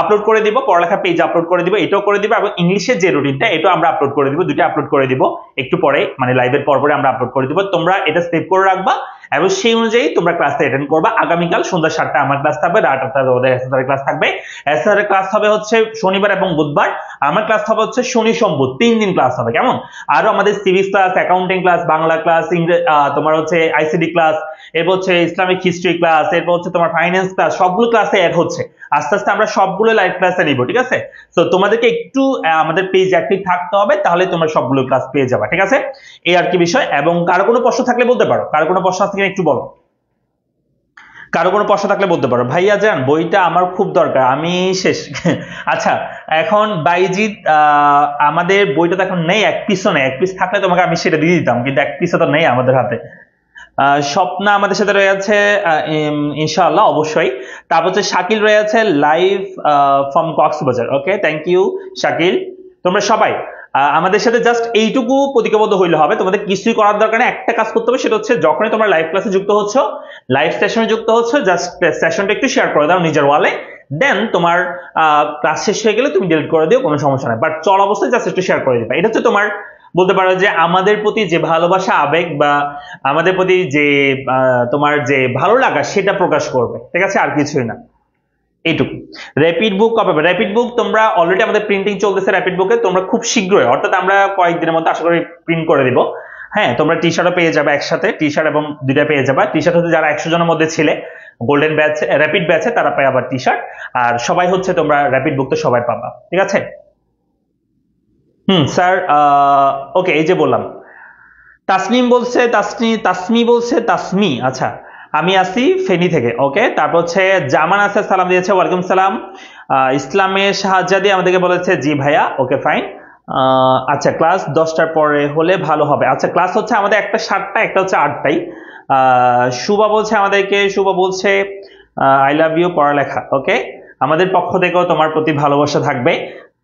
আপলোড করে দিব, পড়ালেখা পেজ আপলোড করে দিব, এটাও করে দিব, এবং ইংলিশের যে রুটিনটা এটাও আমরা আপলোড করে দিব, দুটো আপলোড করে দিব একটু পরে, মানে লাইভের পরে আমরা আপলোড করে দিব। তোমরা এটা সেভ করে রাখবা এবং সেই অনুযায়ী তোমরা ক্লাসটা অ্যাটেন্ড করবা। আগামীকাল সন্ধ্যা 7টায় আমার ক্লাস থাকবে, রাত 8টায় ওদের এসএসআর ক্লাস থাকবে। এসএসআর ক্লাস হবে হচ্ছে শনিবার এবং বুধবার, আমার ক্লাস হবে হচ্ছে শনি সোমবার, 3 দিন ক্লাস হবে, কেমন? আরো আমাদের civics class, accounting class, Bangla class, তোমার হচ্ছে আইসিডি ক্লাস, এরপর হচ্ছে ইসলামিক হিস্ট্রি ক্লাস, এরপর হচ্ছে তোমার ফাইন্যান্স ক্লাস, সবগুলো ক্লাসে অ্যাড হচ্ছে। আস্তে আস্তে আমরা সবগুলো লাইভ ক্লাসে নিব, ঠিক আছে? তো তোমাদেরকে একটু আমাদের পেজ অ্যাক্টিভ থাকতে হবে, তাহলে তোমরা সবগুলো ক্লাস পেয়ে যাবে, ঠিক আছে? এই আর কি বিষয়। এবং কারো কোনো প্রশ্ন থাকলে বলতে পারো, কারো কোনো প্রশ্ন আছে কিনা একটু বলো, কারো কোনো প্রশ্ন থাকলে বলতে পারো। ভাইয়া যান বইটা আমার খুব দরকার, আমি শেষ। আচ্ছা, এখন বাইজিৎ আমাদের বইটা তো এখন নেই, এক পিসও নেই, এক পিস থাকলে তোমাকে আমি সেটা দিয়ে দিতাম, কিন্তু এক পিসও তো নেই আমাদের হাতে। স্বপ্না আমাদের সাথে রয়েছে ইনশাআল্লাহ অবশ্যই। তারপর হচ্ছে শাকিল রয়েছে live from Cox's Bazar. Okay, thank you Shakil. তোমরা সবাই আমাদের সাথে জাস্ট এইটুকু প্রতিজ্ঞাবদ্ধ হইলে হবে, তোমাদের কিছুই করার দরকার নেই। একটা কাজ করতে হবে, সেটা হচ্ছে যখনই তোমরা লাইভ ক্লাসে যুক্ত হচ্ছ, লাইভ সেশনে যুক্ত হচ্ছ, জাস্ট সেশনটা একটু শেয়ার করে দাও নিজের ওয়ালে। দেন তোমার ক্লাস শেষ হয়ে গেলে তুমি ডিলিট করে দিও, কোনো সমস্যা নেই। বাট চল অবস্থায় জাস্ট একটু শেয়ার করে দিবা। এটা হচ্ছে তোমার বলতে পারো যে আমাদের প্রতি যে ভালোবাসা, আবেগ বা আমাদের প্রতি যে তোমার যে ভালো লাগা সেটা প্রকাশ করবে, ঠিক আছে? আর কিছুই না, এইটুকু। র্যাপিড বুক কবে পাবে? র্যাপিড বুক তোমরা অলরেডি আমাদের প্রিন্টিং চলতেছে র্যাপিড বুকে, তোমরা খুব শীঘ্রই, অর্থাৎ আমরা কয়েকদিনের মধ্যে আশা করি প্রিন্ট করে দিব। হ্যাঁ, তোমরা টি শার্টও পেয়ে যাবে একসাথে, টি শার্ট এবং দুইটা পেয়ে যাবে। টি শার্ট হচ্ছে যারা 100 জনের মধ্যে ছিলে গোল্ডেন ব্যাচ র্যাপিড ব্যাচে তারা পায় আবার টি শার্ট, আর সবাই হচ্ছে তোমরা র্যাপিড বুক তো সবাই পাবা, ঠিক আছে? স্যার ওকে, এই যে বললাম। তাসনিম বলছে তাসমি বলছে তাসমি, আচ্ছা আমি আসি ফেনী থেকে। ওকে, তারপর হচ্ছে জামান আসাদ সালাম দিয়েছে, ওয়ালাইকুম সালাম। ইসলামের শাহজাদি আমাদেরকে বলেছে জি ভাইয়া, ওকে ফাইন। আচ্ছা, ক্লাস 10টার পরে হলে ভালো হবে। আচ্ছা, ক্লাস হচ্ছে আমাদের একটা 7টা, একটা হচ্ছে 8টাই। শুভা বলছে আমাদেরকে, শুভা বলছে আই লাভ ইউ পড়ালেখা। ওকে, আমাদের পক্ষ থেকেও তোমার প্রতি ভালোবাসা থাকবে।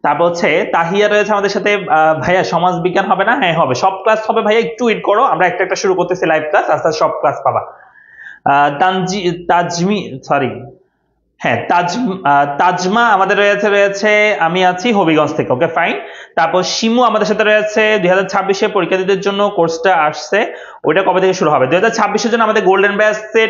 তারপর হচ্ছে তাহিয়া রয়েছে আমাদের সাথে। ভাইয়া সমাজ বিজ্ঞান হবে না? হ্যাঁ হবে, সব ক্লাস হবে ভাইয়া, একটু ওয়েট করো, আমরা একটা একটা শুরু করতেছি লাইভ ক্লাস, আস্তে আস্তে সব ক্লাস পাবা। তাজমি, সরি, হ্যাঁ তাজমা আমাদের রয়েছে আমি আছি হবিগঞ্জ থেকে। Okay fine. তারপর শিমু আমাদের সাথে রয়েছে 2026-এ পরীক্ষার্থীদের জন্য কোর্সটা আসছে, ওইটা কবে থেকে শুরু হবে? 2026-এর জন্য আমাদের গোল্ডেন ব্যাচের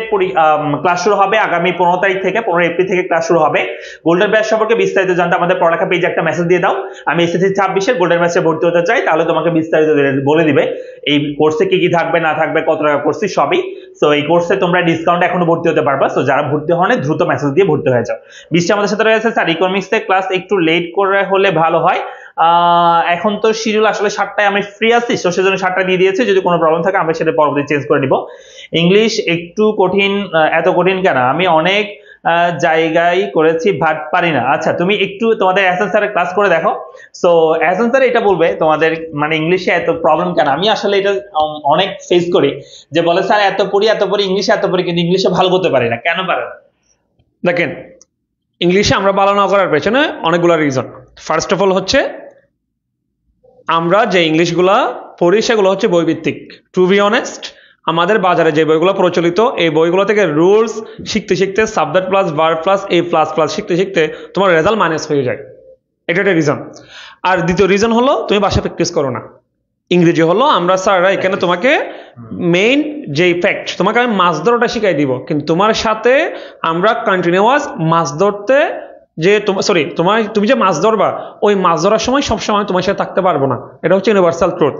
ক্লাস শুরু হবে আগামী 15 তারিখ থেকে, 15 এপ্রিল থেকে ক্লাস শুরু হবে। গোল্ডেন ব্যাচ সম্পর্কে বিস্তারিত জানতে আমাদের পড়ালেখা পেজে একটা মেসেজ দিয়ে দাও, আমি এসএসসি 26-এর গোল্ডেন ব্যাচে ভর্তি হতে চাই, তাহলে তোমাকে বিস্তারিত বলে দিবে এই কোর্সে কি কি থাকবে না থাকবে, কত টাকা কোর্সই সবই। সো এই কোর্সে তোমরা ডিসকাউন্ট এখনো ভর্তি হতে পারবা, সো যারা ভর্তি হন দ্রুত মেসেজ দিয়ে ভর্তি হয়ে যাও। বৃষ্টি আমাদের সাথে রয়েছে, স্যার ইকোনমিক্সে ক্লাস একটু লেট করে হলে ভালো হয়। এখন তো শিডিউল আসলে 7টায় আমি ফ্রি আছি, তো সেজন্য 7টা দিয়ে দিয়েছি, যদি কোনো প্রবলেম থাকে আমরা সেটা পরবর্তী চেঞ্জ করে নিব। ইংলিশ একটু কঠিন, এত কঠিন কেন? আমি অনেক জায়গায় করেছি বাট পারি না। আচ্ছা, তুমি একটু তোমাদের এহসান স্যারের ক্লাস করে দেখো। সো এহসান স্যার এটা বলবে তোমাদের মানে ইংলিশে এত প্রবলেম কেন। আমি আসলে এটা অনেক ফেস করি, যে বলে স্যার এত পড়ি ইংলিশে এত পড়ি, কিন্তু ইংলিশে ভালো করতে পারি না। কেন পারে না? দেখেন, ইংলিশে আমরা ভালো না করার পেছনে অনেকগুলো রিজন। ফার্স্ট অফ অল হচ্ছে আমরা যে ইংলিশগুলা পড়ি সেগুলো হচ্ছে বইভিত্তিক। টু বি অনেস্ট, আমাদের বাজারে যে বইগুলো প্রচলিত, এই বইগুলো থেকে রুলস শিখতে শিখতে, সাবজেক্ট প্লাস ভার্ব প্লাস এ প্লাস প্লাস শিখতে শিখতে তোমার রেজাল্ট মাইনাস হয়ে যায়। এটা একটা রিজন। আর দ্বিতীয় রিজন হলো তুমি ভাষা প্র্যাকটিস করো না। ইংরেজি হলো আমরা স্যাররা এখানে তোমাকে মেইন যে ফ্যাক্ট, তোমাকে আমি মাছ ধরাটা শিখাই দিব, কিন্তু তোমার সাথে আমরা কন্টিনিউয়াস মাছ ধরতে যে তুমি যে মাছ ধরবা, ওই মাছ ধরার সময় সবসময় তোমার সাথে থাকতে পারবো না। এটা হচ্ছে ইউনিভার্সাল ট্রুথ।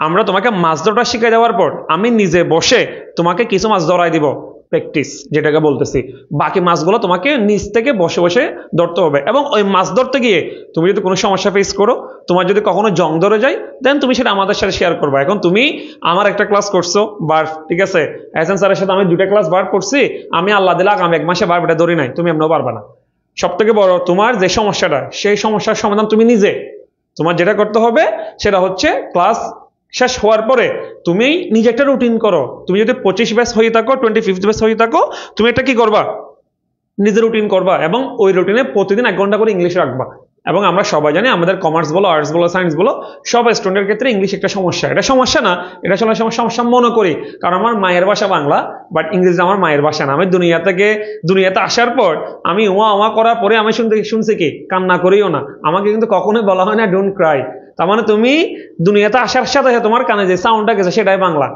আমরা তোমাকে মাছ ধরাটা শিখাই দেওয়ার পর আমি নিজে বসে তোমাকে কিছু মাছ ধরাই দিব, প্র্যাকটিস যেটাকে বলতেছি। বাকি মাছগুলো তোমাকে নিজ থেকে বসে বসে ধরতে হবে, এবং ওই মাছ ধরতে গিয়ে তুমি যদি কোনো সমস্যা ফেস করো, তোমার যদি কখনো জং ধরে যায়, দেন তুমি সেটা আমাদের সাথে শেয়ার করবা। এখন তুমি আমার একটা ক্লাস করছো বার্ফ, ঠিক আছে, এহসান স্যারের সাথে আমি 2টা ক্লাস বার্ফ করছি, আমি আল্লাহ দিলে আগামী 1 মাসে বার্ফ এটা ধরি নাই, তুমি এমনও পারবা না। সব থেকে বড় তোমার যে সমস্যাটা, সেই সমস্যার সমাধান তুমি নিজে। তোমার যেটা করতে হবে সেটা হচ্ছে ক্লাস শেষ হওয়ার পরে তুমি নিজে একটা রুটিন করো। তুমি যদি 25 ব্যাচ হয়ে থাকো, 25th ব্যাচ হয়ে থাকো, তুমি এটা কি করবা, নিজে রুটিন করবা, এবং ওই রুটিনে প্রতিদিন 1 ঘন্টা করে ইংলিশ রাখবা। এবং আমরা সবাই জানি আমাদের কমার্স বলো, আর্টস বলো, সায়েন্স বলো, সব স্টুডেন্টের ক্ষেত্রে ইংলিশ একটা সমস্যা। এটা সমস্যা না, এটা আসলে সমস্যা মনে করি, কারণ আমার মায়ের ভাষা বাংলা, বাট ইংরেজি আমার মায়ের ভাষা না। আমি দুনিয়াতে আসার পর আমি ওয়া করার পরে আমি শুনছি কি, কান্না করিও না। আমাকে কিন্তু কখনোই বলা হয় না ডোন্ট ক্রাই। তার মানে তুমি দুনিয়াতে আসার সাথে সাথে তোমার কানে যে সাউন্ডটা গেছে সেটাই বাংলা।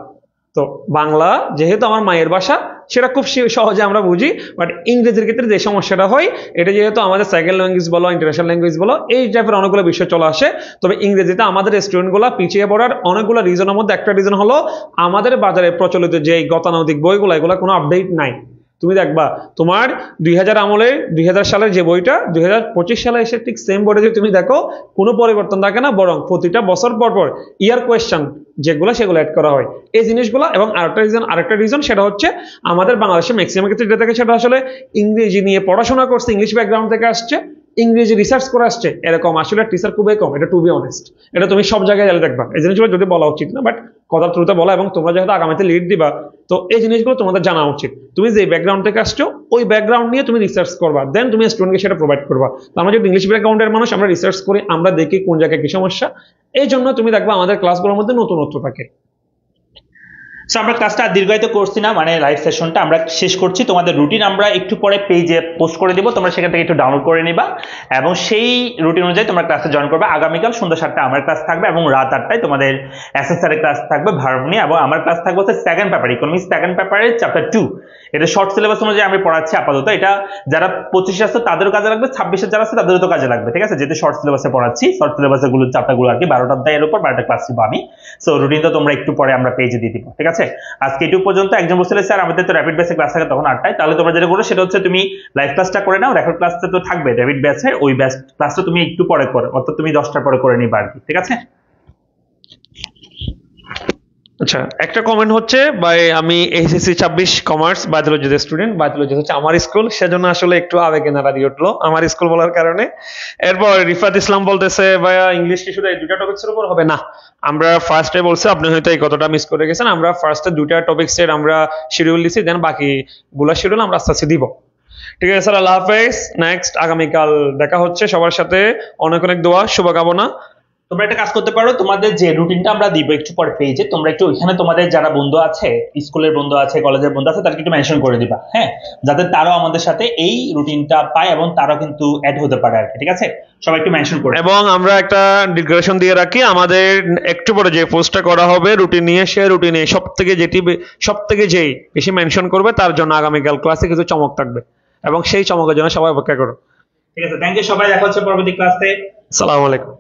তো বাংলা যেহেতু আমার মায়ের ভাষা, সেটা খুব সহজে আমরা বুঝি, বাট ইংরেজির ক্ষেত্রে যে সমস্যাটা হয়, এটা যেহেতু আমাদের সেকেন্ড ল্যাঙ্গুয়েজ বলো, ইন্টারন্যাশনাল ল্যাঙ্গুয়েজ বলো, এই টাইপের অনেকগুলো বিষয় চলে আসে। তবে ইংরেজিতে আমাদের স্টুডেন্টগুলো পিছিয়ে পড়ার অনেকগুলো রিজনের মধ্যে একটা রিজন হলো আমাদের বাজারে প্রচলিত যে গতানুগতিক বইগুলো, এগুলো কোনো আপডেট নাই। তুমি দেখবা তোমার 2000 সালের যে বইটা 2025 সালে এসে ঠিক সেম বইটা যদি তুমি দেখো, কোনো পরিবর্তন থাকে না, বরং প্রতিটা বছর পর পর ইয়ার কোয়েশ্চেন যেগুলো সেগুলো অ্যাড করা হয় এই জিনিসগুলো। এবং আরেকটা রিজন সেটা হচ্ছে আমাদের বাংলাদেশে ম্যাক্সিমাম ক্ষেত্রে যেটা থাকে সেটা আসলে ইংরেজি নিয়ে পড়াশোনা করছে, ইংলিশ ব্যাকগ্রাউন্ড থেকে আসছে, ইংরেজি রিসার্চ করে আসছে, এরকম আসলে টিচার খুবই কম। এটা টু বি অনেস্ট, এটা তুমি সব জায়গায় গেলে দেখবা। এই জিনিসগুলো যদি বলা উচিত না, বাট কথা দ্রুত বলা, এবং তোমরা যেহেতু আগামীতে লিড দিবা, তো এই জিনিসগুলো তোমাদের জানা উচিত। তুমি যে ব্যাকগ্রাউন্ড থেকে আসছো ওই ব্যাকগ্রাউন্ড নিয়ে তুমি রিসার্চ করবা, দেন তুমি স্টুডেন্টকে সেটা প্রোভাইড করবা। তো আমরা যদি ইংলিশ ব্যাকগ্রাউন্ডের মানুষ, আমরা রিসার্চ করি, আমরা দেখি কোন জায়গায় কি সমস্যা, এই জন্য তুমি দেখবা আমাদের ক্লাসগুলোর মধ্যে নতুনত্ব থাকে। সো আমরা ক্লাসটা দীর্ঘায়িত করছি না, মানে লাইভ সেশনটা আমরা শেষ করছি। তোমাদের রুটিন আমরা একটু পরে পেজে পোস্ট করে দেবো, তোমরা সেখান থেকে একটু ডাউনলোড করে নিবা এবং সেই রুটিন অনুযায়ী তোমরা ক্লাসে জয়েন করবে। আগামীকাল সন্ধ্যা 7টায় আমার ক্লাস থাকবে এবং রাত 8টায় তোমাদের এসএসআর এর ক্লাস থাকবে ভার্ব নিয়ে, এবং আমার ক্লাস থাকবে হচ্ছে সেকেন্ড পেপার, ইকোনমিক্স সেকেন্ড পেপারের চ্যাপ্টার 2। এটা শর্ট সিলেবাস অনুযায়ী আমি পড়াচ্ছি আপাতত। এটা যারা 25 আছে তাদেরও কাজে লাগবে, 26 যারা আছে তাদেরও তো কাজে লাগবে, ঠিক আছে? যেহেতু শর্ট সিলেবাসে পড়াচ্ছি, শর্ট সিলেবাসের গুলো চ্যাপ্টারগুলো আর কি 12টার দায়ের উপর 12টা ক্লাস দিব আমি। সো রুটিন তো তোমরা একটু পরে আমরা পেজে দিয়ে দিব, ঠিক আছে? আজকে এটুকু পর্যন্ত। একজন বলছিল স্যার আমাদের তো র্যাপিড বেসে ক্লাস থাকে তখন 8টায়, তাহলে তোমরা যেটা করো সেটা হচ্ছে তুমি লাইভ ক্লাসটা করে নাও, রেকর্ড ক্লাসটা তো থাকবে র্যাপিড বেসে, ওই ব্যাচ ক্লাসটা তুমি একটু পরে করো, অর্থাৎ তুমি 10টার পরে করে নিবা আর কি, ঠিক আছে? আচ্ছা, একটা কমেন্ট হচ্ছে ভাই, আমি এইচএসসি 26 কমার্স বায়োলজির স্টুডেন্ট, বায়োলজি হচ্ছে আমার স্কুল, সেজন্য আসলে একটু আবেগে নাড়া দিয়ে উঠলো আমার স্কুল বলার কারণে। এরপর রিফাত ইসলাম বলতেছে ভাইয়া ইংলিশ কি শুধু এই দুটা টপিক্সের উপর হবে? না, আমরা ফার্স্টে বলছি, আপনি হয়তো এই কথাটা মিস করে গেছেন, আমরা ফার্স্টে দুটা টপিক্সের আমরা শিডিউল দিছি, দেন বাকিগুলো শিডিউল আমরা আস্তে আস্তে দিব। ঠিক আছে স্যার, আল্লাহ হাফেজ। নেক্সট আগামীকাল দেখা হচ্ছে, সবার সাথে অনেক অনেক দোয়া, শুভকামনা। তোমরা একটা কাজ করতে পারো, তোমাদের যে রুটিনটা আমরা দিব একটু পরে পেজে, তোমরা একটু ওইখানে তোমাদের যারা বন্ধু আছে, স্কুলের বন্ধু আছে, কলেজের বন্ধু আছে, তাদেরকে একটু মেনশন করে দিবা, হ্যাঁ, যাতে তারাও আমাদের সাথে এই রুটিনটা পায় এবং তারাও কিন্তু অ্যাড হতে পারে আর কি, ঠিক আছে? সবাই একটু মেনশন করে। এবং আমরা একটা ডিক্লারেশন দিয়ে রাখি, আমাদের একটু পরে যে পোস্টটা করা হবে রুটিন নিয়ে, সে রুটিনে সব থেকে যেই বেশি মেনশন করবে তার জন্য আগামীকাল ক্লাসে কিছু চমক থাকবে, এবং সেই চমকের জন্য সবাই অপেক্ষা করো। ঠিক আছে, থ্যাংক ইউ সবাই, দেখা হচ্ছে পরবর্তী ক্লাসে। আসসালামু আলাইকুম।